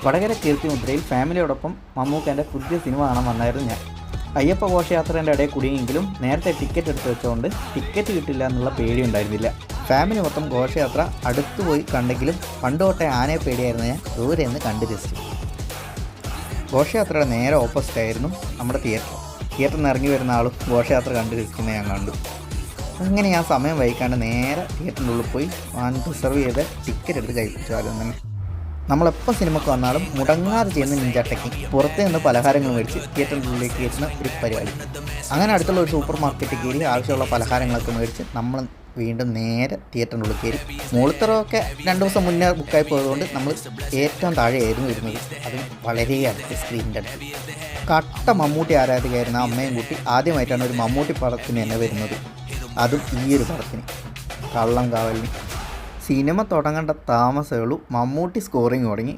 വടകര കീർത്തിമുദ്രയിൽ ഫാമിലിയോടൊപ്പം മമ്മൂക്കേൻ്റെ പുതിയ സിനിമ കാണാൻ വന്നായിരുന്നു ഞാൻ. അയ്യപ്പ ഘോഷയാത്രേൻ്റെ ഇടയിൽ കുടുങ്ങിയെങ്കിലും നേരത്തെ ടിക്കറ്റ് എടുത്ത് വെച്ചുകൊണ്ട് ടിക്കറ്റ് കിട്ടില്ല എന്നുള്ള പേടി ഉണ്ടായിരുന്നില്ല. ഫാമിലി മൊത്തം ഘോഷയാത്ര അടുത്തു പോയി കണ്ടെങ്കിലും പണ്ട് തൊട്ടേ ആനയെ പേടിയായിരുന്നു ഞാൻ ദൂരെ നിന്ന് കണ്ട് രസിച്ചു. ഘോഷയാത്രയുടെ നേരെ ഓപ്പോസിറ്റ് ആയിരുന്നു നമ്മുടെ തിയേറ്ററിൽ നിന്ന് ഇറങ്ങി വരുന്ന ആളും ഘോഷയാത്ര കണ്ട് രസിക്കുന്നത് ഞാൻ കണ്ടു. അങ്ങനെ ഞാൻ സമയം വൈകാണ്ട് നേരെ തിയേറ്ററിൻ്റെ ഉള്ളിൽ പോയി റിസർവ് ചെയ്ത് ടിക്കറ്റ് എടുത്ത് കഴിപ്പിച്ചു. ആദ്യം തന്നെ നമ്മളെപ്പോൾ സിനിമയ്ക്ക് വന്നാലും മുടങ്ങാതെ ചെയ്യുന്ന നിഞ്ച ടെക്കിങ്, പുറത്ത് നിന്ന് പലഹാരങ്ങൾ മേടിച്ച് തിയേറ്ററിൻ്റെ ഉള്ളിലേക്ക് കയറ്റുന്ന ഒരു പരിപാടി. അങ്ങനെ അടുത്തുള്ള ഒരു സൂപ്പർ മാർക്കറ്റിൽ കയറി ആവശ്യമുള്ള പലഹാരങ്ങളൊക്കെ മേടിച്ച് നമ്മൾ വീണ്ടും നേരെ തിയേറ്ററിൻ്റെ ഉള്ളിൽ കയറി. മൂളിത്തറമൊക്കെ 2 ദിവസം മുന്നേ ബുക്കായി പോയതുകൊണ്ട് നമ്മൾ ഏറ്റവും താഴെയായിരുന്നു ഇരുന്നത്, അതും വളരെ അടുത്ത് സ്ക്രീനിൻ്റെ അടുത്ത്. കട്ട മമ്മൂട്ടി ആരാധകയായിരുന്ന അമ്മയും കുട്ടി ആദ്യമായിട്ടാണ് ഒരു മമ്മൂട്ടി പടത്തിന് തന്നെ വരുന്നത്, അതും ഈ ഒരു പടത്തിന്, കള്ളം കാവലിന്. സിനിമ തുടങ്ങേണ്ട താമസമുള്ളൂ മമ്മൂട്ടി സ്കോറിങ് തുടങ്ങി.